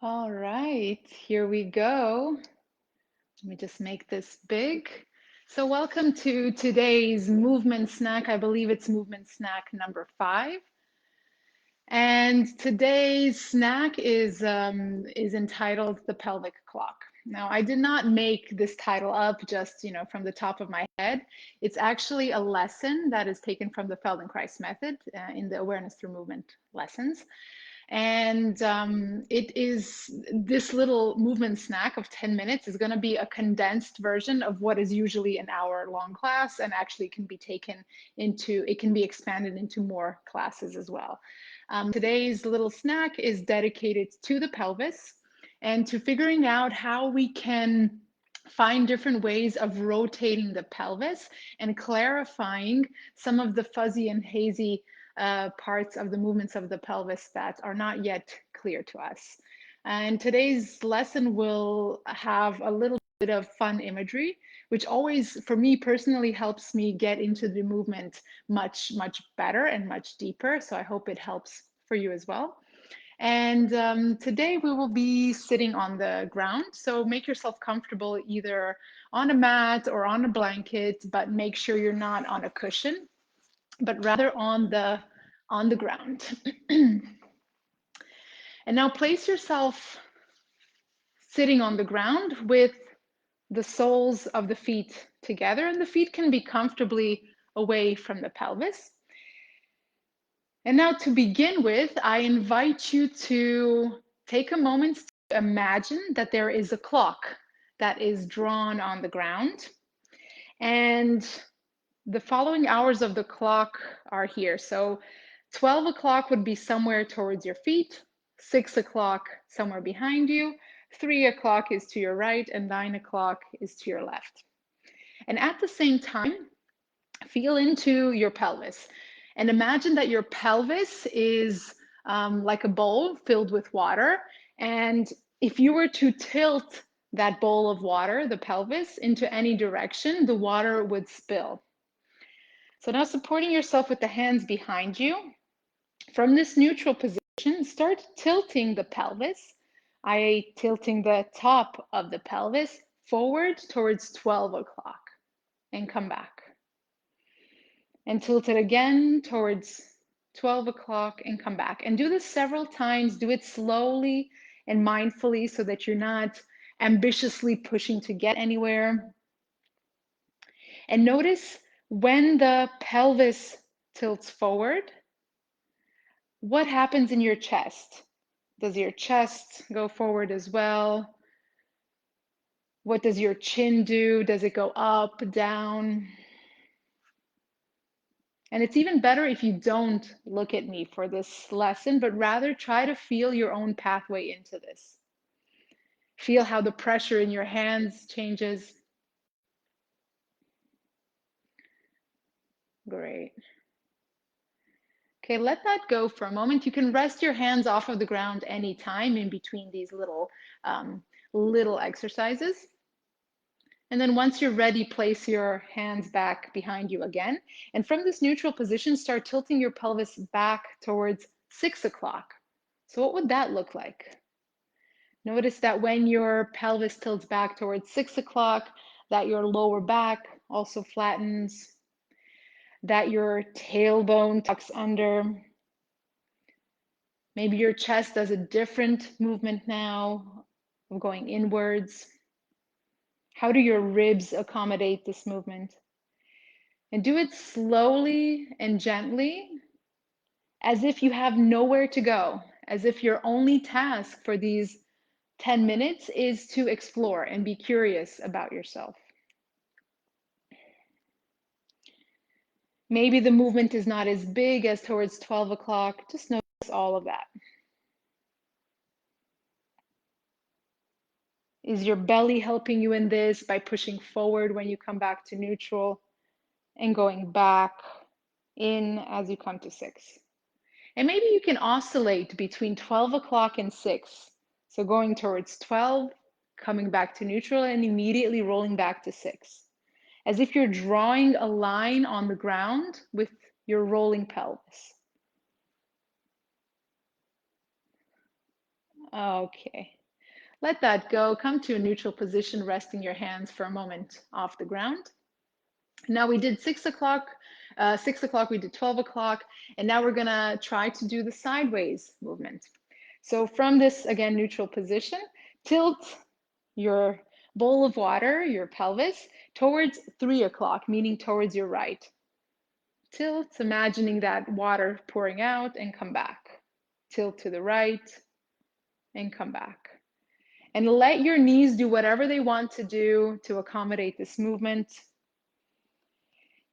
All right, here we go. Let me just make this big. So welcome to today's movement snack. I believe it's movement snack number 5. And today's snack is entitled The Pelvic Clock. Now, I did not make this title up just, from the top of my head. It's actually a lesson that is taken from the Feldenkrais method in the Awareness Through Movement lessons. And it is this little movement snack of 10 minutes is going to be a condensed version of what is usually an hour-long class, and actually can be it can be expanded into more classes as well. Today's little snack is dedicated to the pelvis and to figuring out how we can find different ways of rotating the pelvis and clarifying some of the fuzzy and hazy parts of the movements of the pelvis that are not yet clear to us. And today's lesson will have a little bit of fun imagery, which always, for me personally, helps me get into the movement much, much better and much deeper. So I hope it helps for you as well. And today we will be sitting on the ground. So make yourself comfortable either on a mat or on a blanket, but make sure you're not on a cushion, but rather on the ground. And now place yourself sitting on the ground with the soles of the feet together, and the feet can be comfortably away from the pelvis. And now to begin with, I invite you to take a moment to imagine that there is a clock that is drawn on the ground. And the following hours of the clock are here. So 12 o'clock would be somewhere towards your feet, 6 o'clock somewhere behind you, 3 o'clock is to your right, and 9 o'clock is to your left. And at the same time, feel into your pelvis and imagine that your pelvis is like a bowl filled with water. And if you were to tilt that bowl of water, the pelvis, into any direction, the water would spill. So now supporting yourself with the hands behind you. From this neutral position, start tilting the pelvis, i.e. tilting the top of the pelvis forward towards 12 o'clock and come back. And tilt it again towards 12 o'clock and come back. And do this several times. Do it slowly and mindfully so that you're not ambitiously pushing to get anywhere. And notice when the pelvis tilts forward, what happens in your chest? Does your chest go forward as well? What does your chin do? Does it go up, down? And it's even better if you don't look at me for this lesson, but rather try to feel your own pathway into this. Feel how the pressure in your hands changes. Great. Okay, let that go for a moment. You can rest your hands off of the ground anytime in between these little exercises. And then once you're ready, place your hands back behind you again. And from this neutral position, start tilting your pelvis back towards 6 o'clock. So what would that look like? Notice that when your pelvis tilts back towards 6 o'clock, that your lower back also flattens, that your tailbone tucks under. Maybe your chest does a different movement now of going inwards. How do your ribs accommodate this movement? And do it slowly and gently, as if you have nowhere to go, as if your only task for these 10 minutes is to explore and be curious about yourself. Maybe the movement is not as big as towards 12 o'clock. Just notice all of that. Is your belly helping you in this by pushing forward when you come back to neutral and going back in as you come to 6? And maybe you can oscillate between 12 o'clock and 6. So going towards 12, coming back to neutral, and immediately rolling back to 6. As if you're drawing a line on the ground with your rolling pelvis. Okay. Let that go. Come to a neutral position, resting your hands for a moment off the ground. Now we did 6 o'clock, 6 o'clock, we did 12 o'clock, and now we're gonna try to do the sideways movement. So from this, again, neutral position, tilt your bowl of water, your pelvis, towards 3 o'clock, meaning towards your right. Tilt, imagining that water pouring out and come back. Tilt to the right and come back. And let your knees do whatever they want to do to accommodate this movement.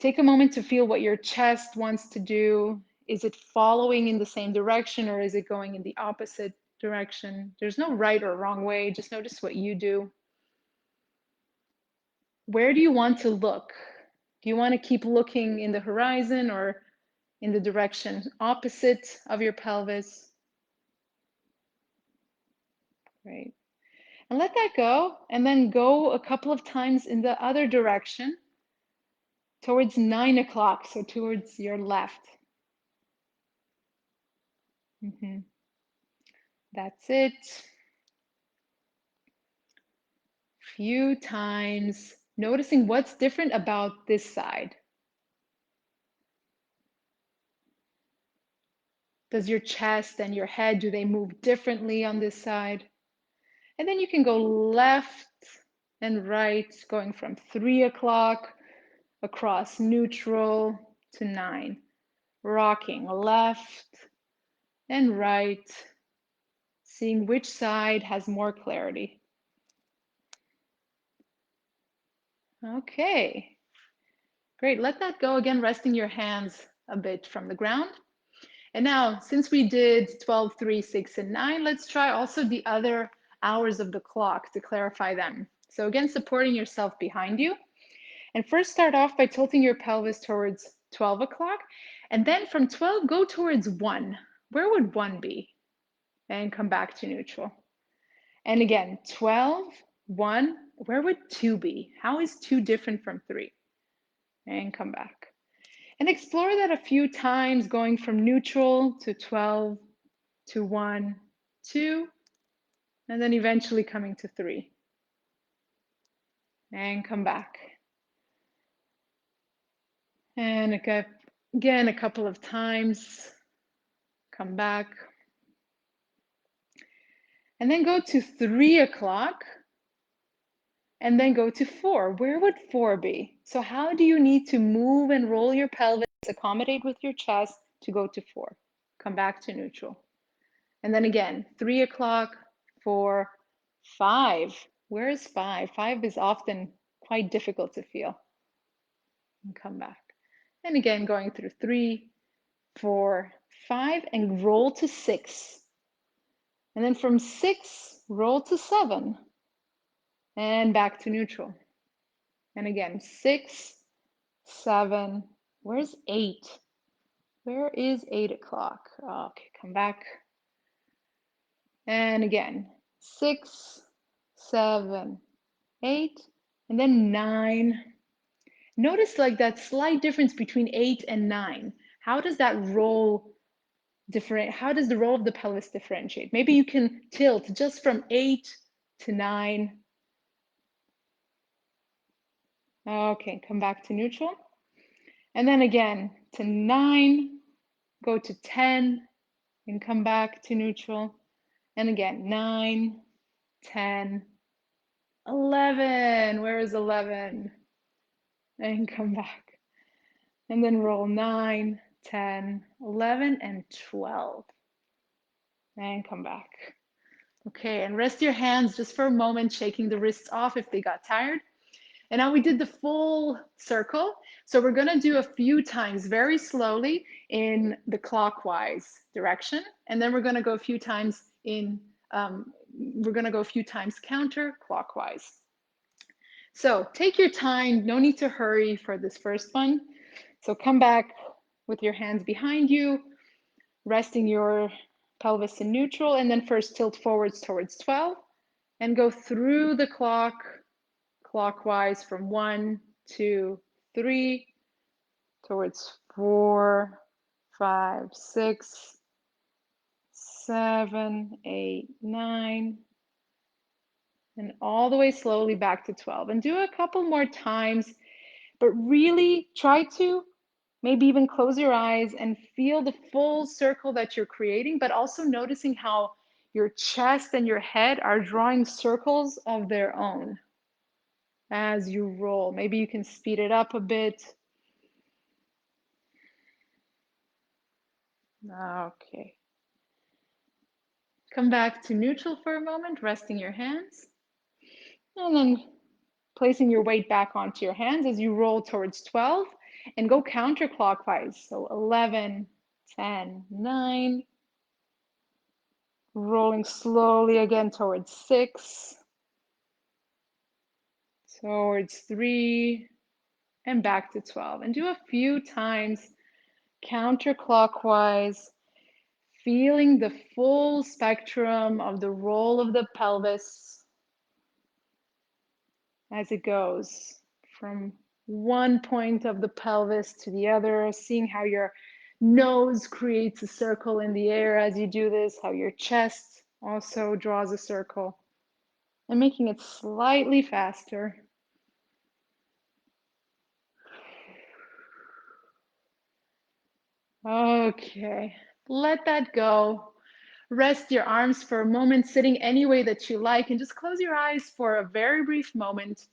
Take a moment to feel what your chest wants to do. Is it following in the same direction or is it going in the opposite direction? There's no right or wrong way. Just notice what you do. Where do you want to look? Do you want to keep looking in the horizon or in the direction opposite of your pelvis? Great. And let that go, and then go a couple of times in the other direction towards 9 o'clock, so towards your left. That's it. Few times, noticing what's different about this side. Does your chest and your head, do they move differently on this side? And then you can go left and right, going from 3 o'clock across neutral to 9. Rocking left and right, seeing which side has more clarity. Okay, great. Let that go again, resting your hands a bit from the ground. And now, since we did 12, 3, 6, and 9, let's try also the other hours of the clock to clarify them. So again, supporting yourself behind you. And first start off by tilting your pelvis towards 12 o'clock. And then from 12, go towards 1. Where would 1 be? And come back to neutral. And again, 12, 1, where would 2 be? How is 2 different from 3? And come back. And explore that a few times, going from neutral to 12 to 1, 2, and then eventually coming to 3. And come back. And again, a couple of times, come back. And then go to 3 o'clock, and then go to 4. Where would 4 be? So how do you need to move and roll your pelvis, accommodate with your chest to go to 4? Come back to neutral. And then again, 3 o'clock, 4, 5. Where is 5? 5 is often quite difficult to feel. And come back. And again, going through 3, 4, 5, and roll to 6. And then from 6, roll to 7, and back to neutral. And again, 6, 7, where's 8? Where is 8 o'clock? Okay, come back. And again, 6, 7, 8, and then 9. Notice like that slight difference between 8 and 9. How does that roll different? How does the roll of the pelvis differentiate? Maybe you can tilt just from 8 to 9. Okay, come back to neutral. And then again to 9, go to 10, and come back to neutral. And again, 9, 10, 11. Where is 11? And come back. And then roll 9, 10, 11, and 12. And come back. Okay, and rest your hands just for a moment, shaking the wrists off if they got tired. And now we did the full circle. So we're gonna do a few times very slowly in the clockwise direction. And then we're gonna go a few times counterclockwise. So take your time, no need to hurry for this first one. So come back with your hands behind you, resting your pelvis in neutral, and then first tilt forwards towards 12 and go through the clock clockwise from 1, 2, 3 towards 4, 5, 6, 7, 8, 9, and all the way slowly back to 12. And do a couple more times, but really try to maybe even close your eyes and feel the full circle that you're creating, but also noticing how your chest and your head are drawing circles of their own as you roll. Maybe you can speed it up a bit. Okay. Come back to neutral for a moment, resting your hands, and then placing your weight back onto your hands as you roll towards 12 and go counterclockwise. So 11, 10, 9, rolling slowly again towards 6, towards 3, and back to 12. And do a few times counterclockwise, feeling the full spectrum of the roll of the pelvis as it goes from one point of the pelvis to the other, seeing how your nose creates a circle in the air as you do this, how your chest also draws a circle, and making it slightly faster. Okay, let that go. Rest your arms for a moment, sitting any way that you like, and just close your eyes for a very brief moment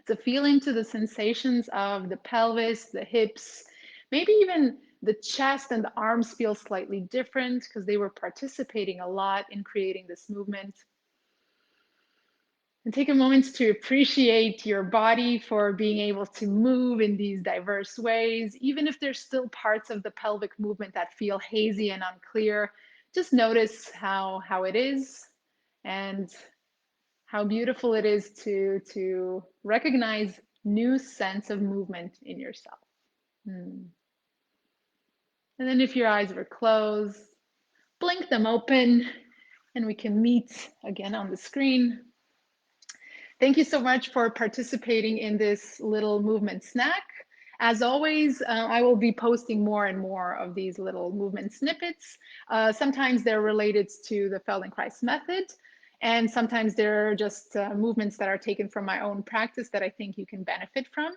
to feel into the sensations of the pelvis, the hips, maybe even the chest and the arms feel slightly different because they were participating a lot in creating this movement. And take a moment to appreciate your body for being able to move in these diverse ways. Even if there's still parts of the pelvic movement that feel hazy and unclear, just notice how it is and how beautiful it is to recognize new sense of movement in yourself. And then if your eyes were closed, blink them open and we can meet again on the screen. Thank you so much for participating in this little movement snack. As always, I will be posting more and more of these little movement snippets. Sometimes they're related to the Feldenkrais method, and sometimes they're just movements that are taken from my own practice that I think you can benefit from.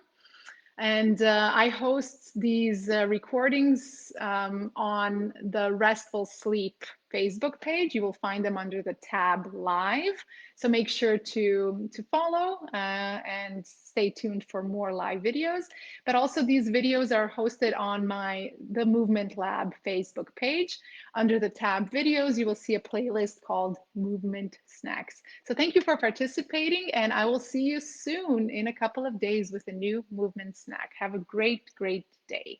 And I host these recordings on the Restful Sleep Facebook page. You will find them under the tab Live. So make sure to follow and stay tuned for more live videos. But also these videos are hosted on the Movement Lab Facebook page. Under the tab Videos, you will see a playlist called Movement Snacks. So thank you for participating, and I will see you soon in a couple of days with a new movement snack. Have a great, great day.